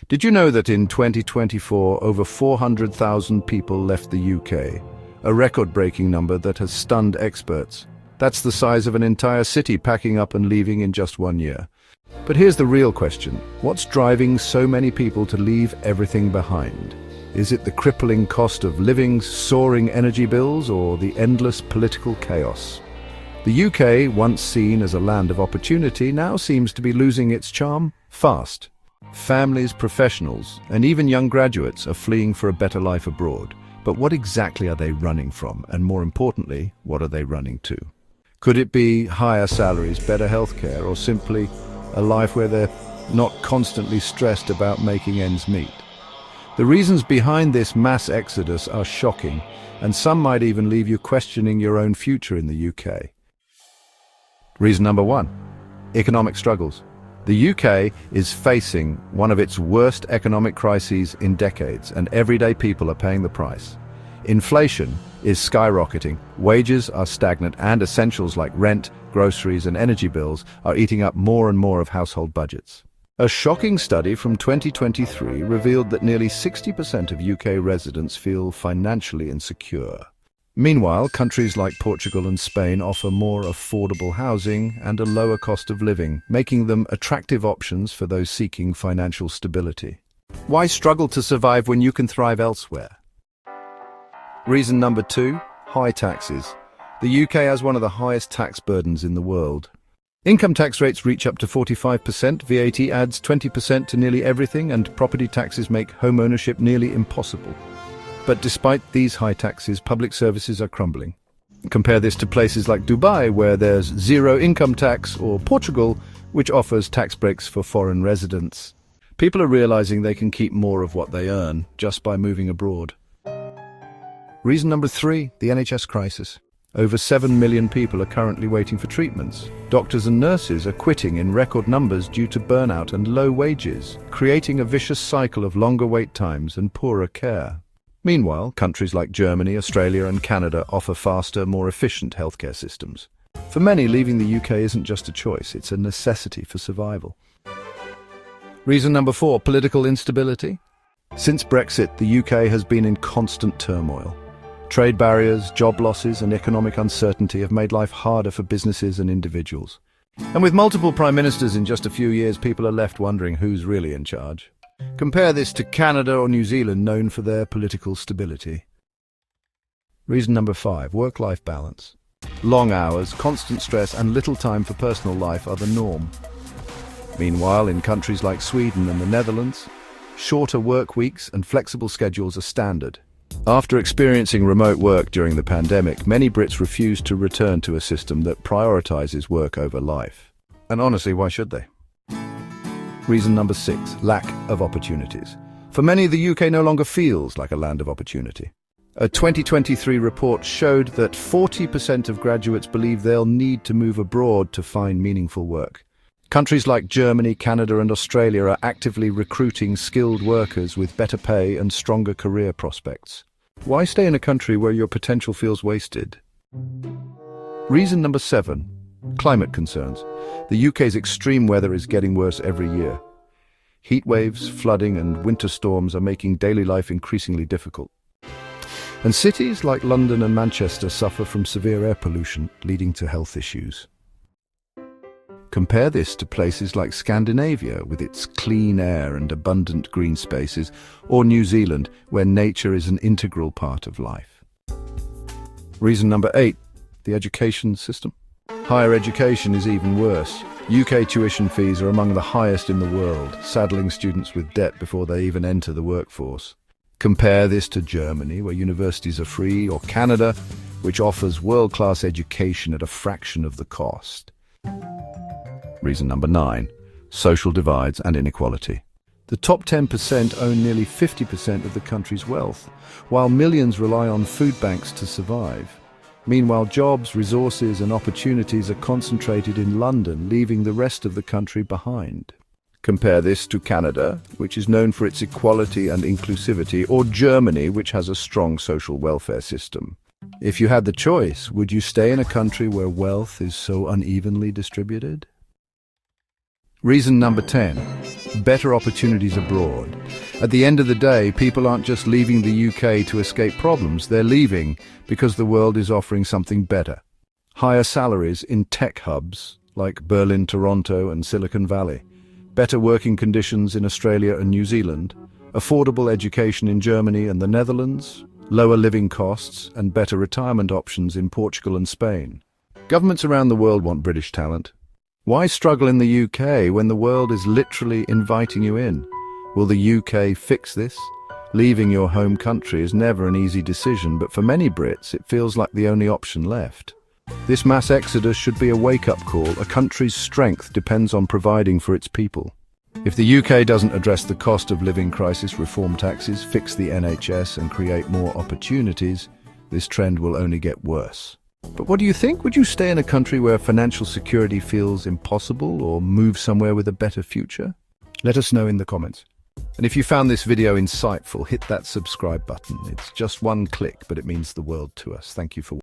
Did you know that in 2024, over 400,000 people left the UK? A record-breaking number that has stunned experts. That's the size of an entire city packing up and leaving in just 1 year. But here's the real question. What's driving so many people to leave everything behind? Is it the crippling cost of living, soaring energy bills, or the endless political chaos? The UK, once seen as a land of opportunity, now seems to be losing its charm fast. Families, professionals, and even young graduates are fleeing for a better life abroad. But what exactly are they running from? And more importantly, what are they running to? Could it be higher salaries, better healthcare, or simply a life where they're not constantly stressed about making ends meet? The reasons behind this mass exodus are shocking, and some might even leave you questioning your own future in the UK. Reason number 1, economic struggles. The UK is facing one of its worst economic crises in decades, and everyday people are paying the price. Inflation is skyrocketing, wages are stagnant, and essentials like rent, groceries, and energy bills are eating up more and more of household budgets. A shocking study from 2023 revealed that nearly 60% of UK residents feel financially insecure. Meanwhile, countries like Portugal and Spain offer more affordable housing and a lower cost of living, making them attractive options for those seeking financial stability. Why struggle to survive when you can thrive elsewhere? Reason number 2, high taxes. The UK has one of the highest tax burdens in the world. Income tax rates reach up to 45%, VAT adds 20% to nearly everything, and property taxes make home ownership nearly impossible. But despite these high taxes, public services are crumbling. Compare this to places like Dubai, where there's zero income tax, or Portugal, which offers tax breaks for foreign residents. People are realizing they can keep more of what they earn just by moving abroad. Reason number 3, the NHS crisis. Over 7 million people are currently waiting for treatments. Doctors and nurses are quitting in record numbers due to burnout and low wages, creating a vicious cycle of longer wait times and poorer care. Meanwhile, countries like Germany, Australia, and Canada offer faster, more efficient healthcare systems. For many, leaving the UK isn't just a choice, it's a necessity for survival. Reason number 4, political instability. Since Brexit, the UK has been in constant turmoil. Trade barriers, job losses, and economic uncertainty have made life harder for businesses and individuals. And with multiple prime ministers in just a few years, people are left wondering who's really in charge. Compare this to Canada or New Zealand, known for their political stability. Reason number 5, work-life balance. Long hours, constant stress, and little time for personal life are the norm. Meanwhile, in countries like Sweden and the Netherlands, shorter work weeks and flexible schedules are standard. After experiencing remote work during the pandemic, many Brits refuse to return to a system that prioritizes work over life. And honestly, why should they? Reason number 6, lack of opportunities. For many, the UK no longer feels like a land of opportunity. A 2023 report showed that 40% of graduates believe they'll need to move abroad to find meaningful work. Countries like Germany, Canada, and Australia are actively recruiting skilled workers with better pay and stronger career prospects. Why stay in a country where your potential feels wasted? Reason number 7, climate concerns. The UK's extreme weather is getting worse every year. Heat waves, flooding, and winter storms are making daily life increasingly difficult. And cities like London and Manchester suffer from severe air pollution, leading to health issues. Compare this to places like Scandinavia, with its clean air and abundant green spaces, or New Zealand, where nature is an integral part of life. Reason number 8, the education system. Higher education is even worse. UK tuition fees are among the highest in the world, saddling students with debt before they even enter the workforce. Compare this to Germany, where universities are free, or Canada, which offers world-class education at a fraction of the cost. Reason number 9, social divides and inequality. The top 10% own nearly 50% of the country's wealth, while millions rely on food banks to survive. Meanwhile, jobs, resources, and opportunities are concentrated in London, leaving the rest of the country behind. Compare this to Canada, which is known for its equality and inclusivity, or Germany, which has a strong social welfare system. If you had the choice, would you stay in a country where wealth is so unevenly distributed? Reason number 10, better opportunities abroad. At the end of the day, people aren't just leaving the UK to escape problems, they're leaving because the world is offering something better. Higher salaries in tech hubs like Berlin, Toronto and Silicon Valley, better working conditions in Australia and New Zealand, affordable education in Germany and the Netherlands, lower living costs and better retirement options in Portugal and Spain. Governments around the world want British talent. Why struggle in the UK when the world is literally inviting you in? Will the UK fix this? Leaving your home country is never an easy decision, but for many Brits it feels like the only option left. This mass exodus should be a wake-up call. A country's strength depends on providing for its people. If the UK doesn't address the cost of living crisis, reform taxes, fix the NHS and create more opportunities, this trend will only get worse. But what do you think? Would you stay in a country where financial security feels impossible or move somewhere with a better future? Let us know in the comments. And if you found this video insightful, hit that subscribe button. It's just one click, but it means the world to us. Thank you for watching.